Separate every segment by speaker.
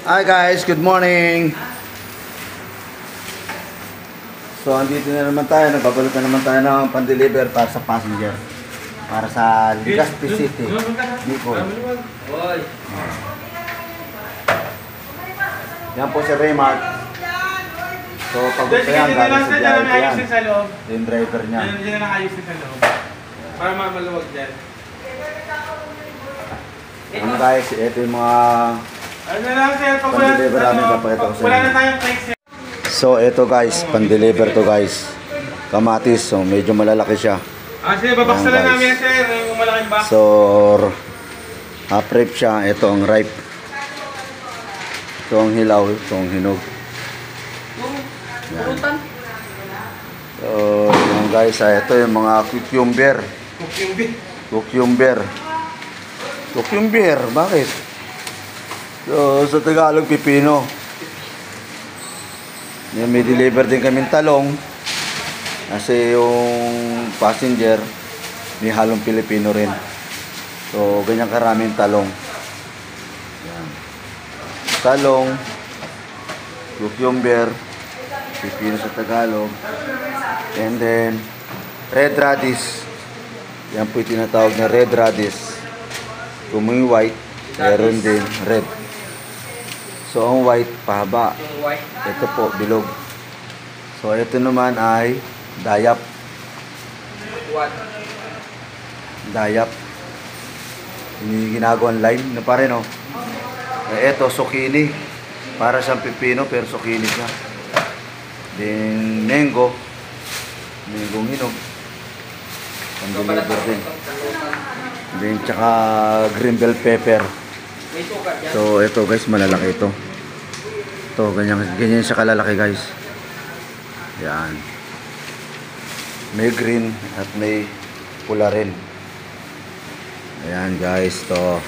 Speaker 1: Hi guys, good morning. So andito na naman tayo, nagbabalik na naman tayo ng pan-deliver para sa passenger. Para sa Legazpi City, Bicol. Yan po si Raymart. So pagod pa yan, galing sa biyahe pa yan. Yung driver niya.
Speaker 2: Diyan na ayusin sa loob. Para maluwag dyan.
Speaker 1: Ano guys, ito yung mga
Speaker 2: Ano na lang sir, pag
Speaker 1: pan-deliver namin, papakita ko sa
Speaker 2: wala
Speaker 1: inyo.
Speaker 2: na tayong text.
Speaker 1: So ito guys, pan-deliver to guys. Kamatis, so medyo malalaki siya.
Speaker 2: Sige, babaksa
Speaker 1: Ayan,
Speaker 2: lang
Speaker 1: guys.
Speaker 2: namin sir, yung malaking box.
Speaker 1: So half ripe siya, ito ang ripe. Ito ang hilaw, ito ang hinog. Yan. So yan guys, ito yung mga cucumber. Cucumber, bakit? So sa Tagalog, pipino. Yan, may deliver din kaming talong. Kasi yung passenger, may halong Pilipino rin. So ganyan karaming talong. Yan. Talong, cucumber, pipino sa Tagalog, and then red radish. Yan po yung tinatawag na red radish. Kung may white, meron din red. So ang white, pahaba. Ito po, bilog. So ito naman ay dayap. Dayap. Yung ginagawang lime na pa rin, oh. Ito, zucchini. Para siyang pipino, pero zucchini siya. Then mango. Mangong hinog. Pang-deliver din. Then tsaka green bell pepper. So ito guys, malalaki ito. Ito, ganyan siya kalalaki guys. Yan. May green at may pula rin. Ayan guys, to.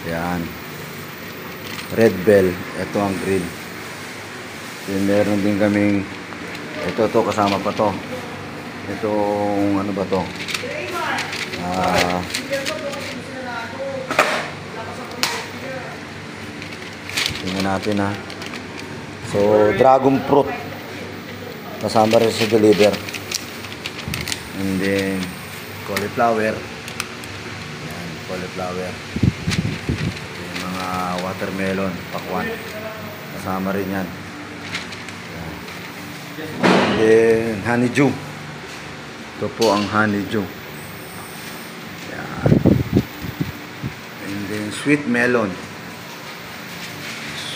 Speaker 1: Yan. Red bell, ito ang green. Then meron din kaming ito kasama pa to. Itong ano ba to? Tingnan natin ha. So dragon fruit kasama rin sa deliver. And then cauliflower. Yan, cauliflower. Yung mga watermelon, pakwan. Kasama rin yan. Yan. And then honeydew. Ito po ang honeydew. Yan. And then sweet melon.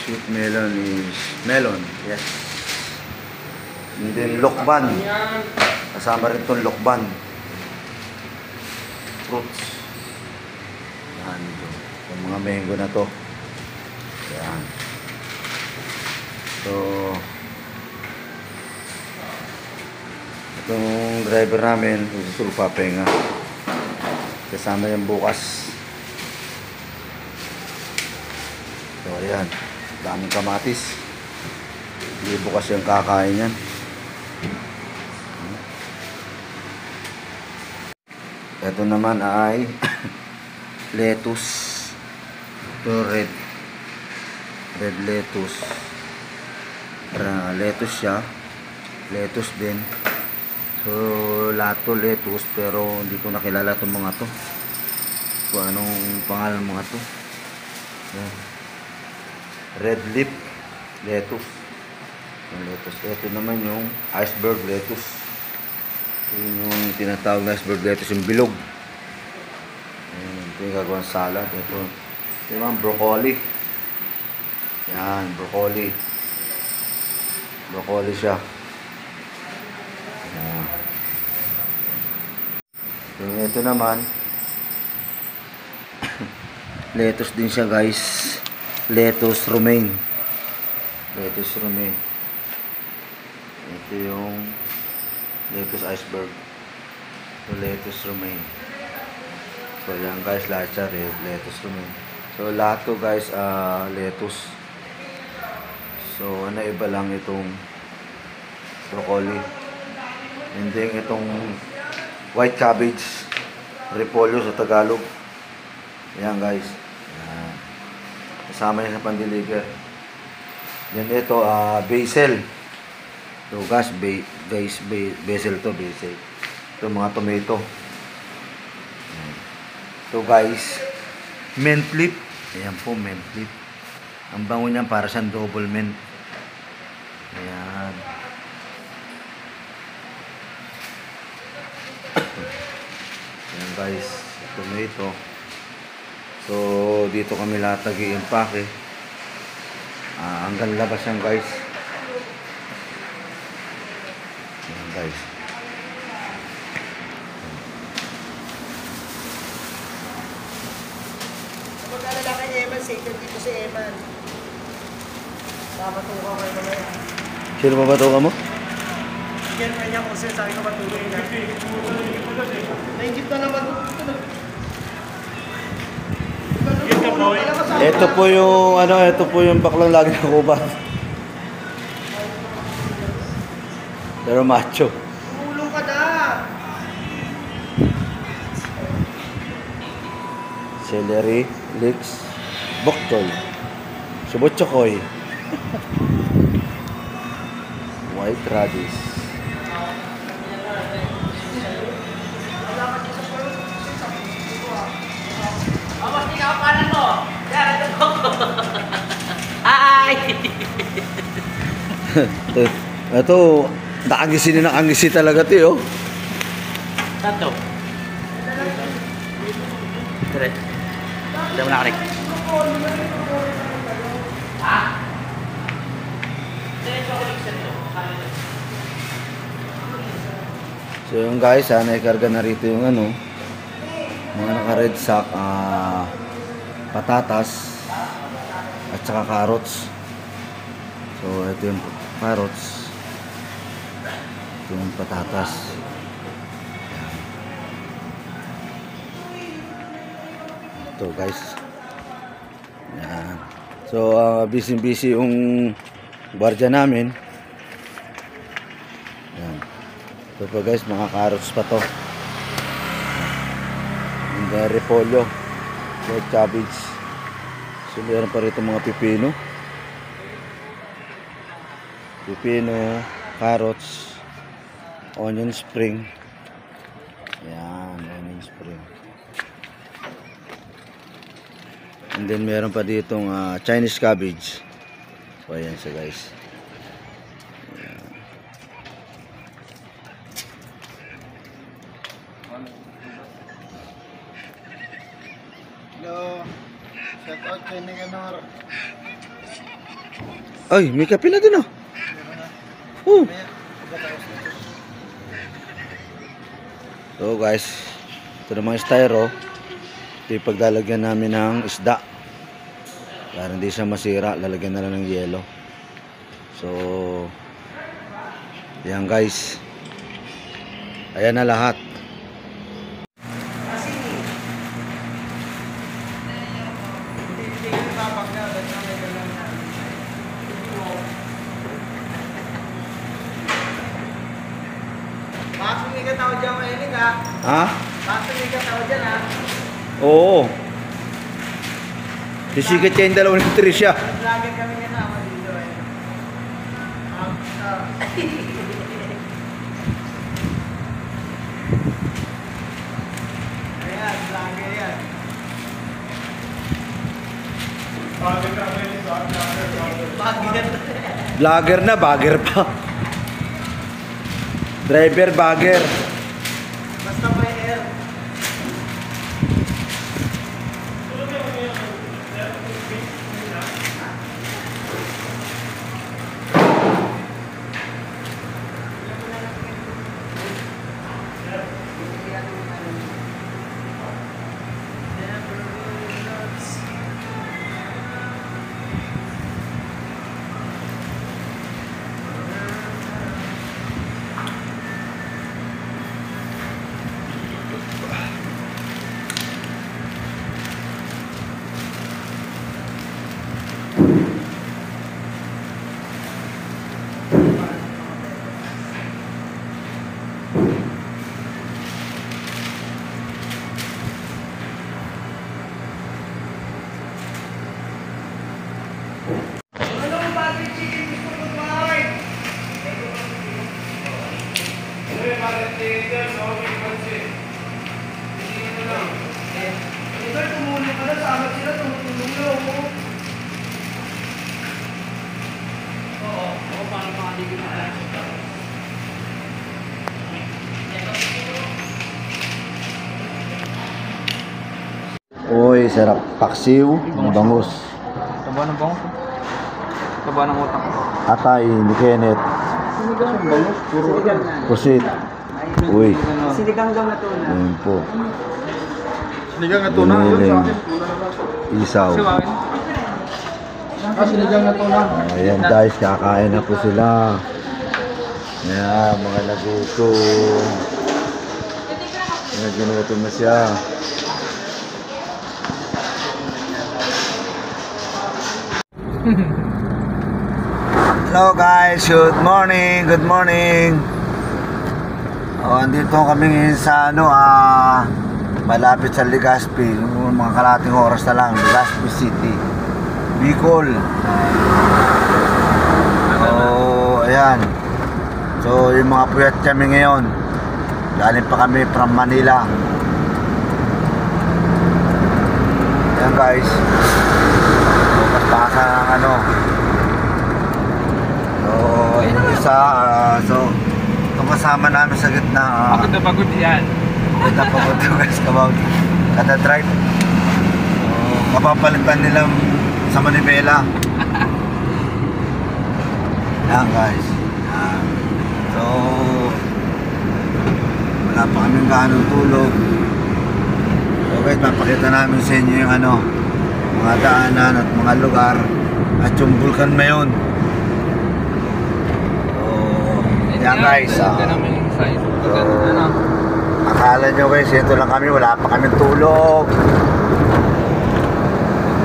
Speaker 1: Sweet melon is melon. Yes. And then lokban. Kasama rin itong lokban. Fruits. Yan. Yung mga mango na to. Yan. So itong driver namin, gusto papahinga. Kasama yung bukas. So ayan, daming kamatis. Hindi bukas yung kakain yan. Ito naman ay lettuce. Ito red lettuce. Lettuce siya. Lettuce din. So lahat to lettuce, pero hindi ko nakilala itong mga to. Kung anong pangalan mga to. Yan. Red leaf lettuce. Yung lettuce. Ito naman yung iceberg lettuce. Yung tinatawag na iceberg lettuce, yung bilog. Ito yung gagawang salad. Ito yung broccoli. Yan, broccoli. Broccoli siya. Yan. Ito naman lettuce din siya guys. Lettuce romaine. Lettuce romaine. Ito yung lettuce iceberg. So lettuce romaine. So yan guys, lahat siya lettuce romaine. So lahat to guys, lettuce. So ano iba lang itong broccoli. And then itong white cabbage, repolyo sa Tagalog. Ayan guys. Ayan. Kasama yan sa pan-deliver. Then ito, basil. So guys, basil to, basil. Ito mga tomato. Ito guys, mint leaf. Ayan po, mint leaf. Ang bango niyan para siyang double mint. Ayan. Ayan guys, tomato. So dito kami lahat nag-i-impake. Hanggang labas yan guys. Ayan guys.
Speaker 3: Mag-alala kay Eman, safe dito si Eman. Papatuka kayo mamaya.
Speaker 1: Sino ba batuka mo?
Speaker 3: Yan kanya kung sabi ko patuloy na. Nainggit na naman.
Speaker 1: Ito po yung ito po yung baklang lagi nakubat. Pero macho.
Speaker 3: Tulong ka na.
Speaker 1: Celery, leeks, bok choy, subot chokoy, white radish.
Speaker 4: Awas di kapanan mo. Dar ada toko. Ay.
Speaker 1: Ito, nakangisi na nakangisi talaga ito, oh.
Speaker 4: Satu. Dire. Udah menarik. Ah.
Speaker 1: So yung guys, sana ikarga na rito yung mga naka-red sack, patatas at saka carrots. So ito yung carrots, ito yung patatas. Ito guys. Yan. So busy yung gwardiya namin. Yan. Ito pa guys, mga carrots pa to. And then repolyo, red cabbage. So meron pa rito mga pipino, carrots, onion spring. Yan, onion spring. And then meron pa ditong Chinese cabbage. So ayan siya guys.
Speaker 3: Hello. Shout out kay Nicanor.
Speaker 1: Ay, may kape na dun, oh. Oh. So guys, ito na mga styro. Ito yung paglalagyan namin ng isda. Para hindi siya masira, lalagyan na lang ng yelo. So yan guys. Ayan na lahat.
Speaker 3: Pasok ni ka tao dyan, Mahilig ha.
Speaker 1: Ha?
Speaker 3: Pasok ni ka tao dyan ha.
Speaker 1: Oo. Sisikat niya yung dalawang ni Tricia.
Speaker 3: Vlogger kami nga naman dito eh. Ayan, vlogger yan. Vlogger.
Speaker 1: Vlogger na, bagger pa. Driver, bagger.
Speaker 3: Basta may air.
Speaker 1: Uy, sarap. Paksiw, bangus.
Speaker 3: Taba ng bangus. Taba ng utak.
Speaker 1: Atay, ni Kenneth. Pusit. Uy,
Speaker 3: Sinigang daw na tuna.
Speaker 1: ayun po.
Speaker 2: Sinigang at
Speaker 1: Giniling. Isaw.
Speaker 2: Sinigang at tuna.
Speaker 1: Ayan guys, kakain na po sila. Ayan, mga nagutom. Ayan, ginutom na siya. Hello guys, good morning, good morning. Andito kami ngayon sa malapit sa Legazpi, mga kalating oras na lang, Legazpi City, Bicol. So, ayan. So, yung mga puyat kami ngayon, galing pa kami from Manila. Ayan guys. So, basta ng So, isa, itong kasama namin sa gitna.
Speaker 2: Pagod na pagod yan.
Speaker 1: Ito pa ko ito guys, kada drive. So, kapapalitan nila sa manibela. Yan guys. Yan. So, wala pa kaming gaanong tulog. So guys, mapakita namin sa inyo yung mga daanan at mga lugar at yung Vulcan Mayon. So, yan guys. Akala nyo guys, ito lang kami, wala pa kami tulog.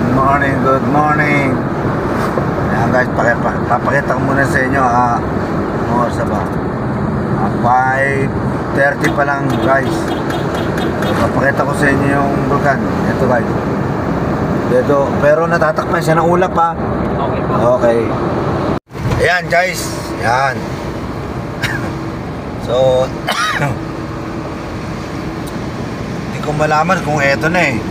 Speaker 1: Good morning, good morning. Ayan guys, papakita ko muna sa inyo sa ba? 5:30 pa lang guys. So, papakita ko sa inyo yung Vulcan. Ito guys. Dito, pero natatakpan siya ng ulap ha.
Speaker 3: Okay po.
Speaker 1: Okay. Ayan guys, ayan. So, hindi ko malaman kung eto na eh.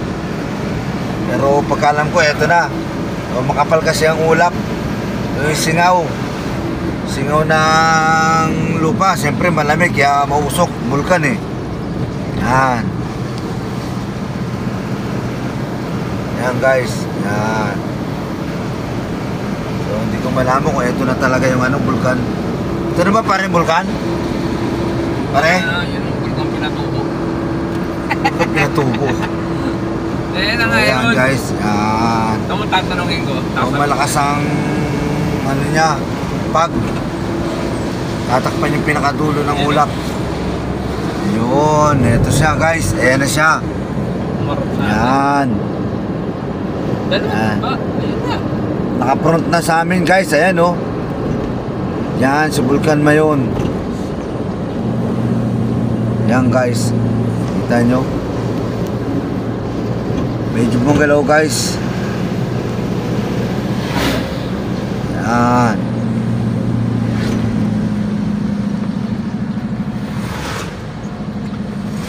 Speaker 1: Pero pagkalam ko eto na. So, makapal kasi ang ulap. Yung singaw. Singaw ng lupa. Siyempre malamig kaya mausok. Vulkan eh. Yan. Yan guys. Yan. So, hindi ko malaman kung eto na talaga yung vulkan. Ito na ba parang vulkan? Pare?
Speaker 4: Yan ang bulkang pinatubo.
Speaker 1: Bakit pinatubo?
Speaker 4: Eh, na nga
Speaker 1: Ayan
Speaker 4: yun.
Speaker 1: guys. Yan.
Speaker 4: Ito mo tatanungin ko.
Speaker 1: Kung malakas ang niya, pag tatakpan yung pinakadulo ng ulap. Yun, eto siya guys. Ayan na siya. Yan. Yan.
Speaker 4: Ayun na.
Speaker 1: Naka-front na sa amin guys. Ayan oh. Yan, si Vulcan Mayon. Yan guys. Kita nyo. Medyo mong galaw guys. Yan.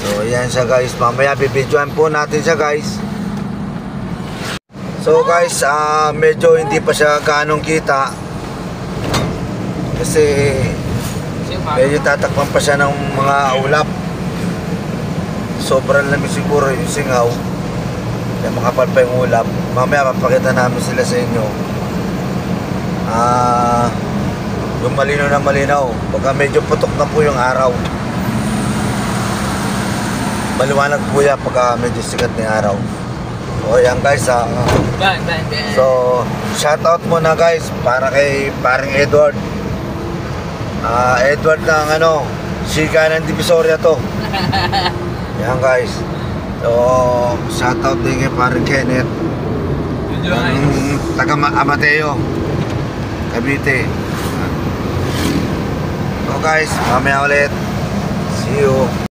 Speaker 1: So yan siya guys. Mamaya bibidyoan po natin siya guys. So guys, medyo hindi pa siya ganong kita. Kasi medyo tatakpan pa siya ng mga ulap. Sobrang lamig siguro yung singaw. Kaya makapal pa yung ulap. Mamaya papakita namin sila sa inyo. Yung malinaw na malinaw. Pagka medyo putok na po yung araw. Maliwanag po yan pagka medyo sikat na yung araw. O yan guys. So shoutout muna guys para kay paring Edward. Edward ng Siga ng Divisoria to. Yan guys. So shoutout din kay paring Kenneth ng taga Amateo, Cavite. So guys, mamaya ulit. See you.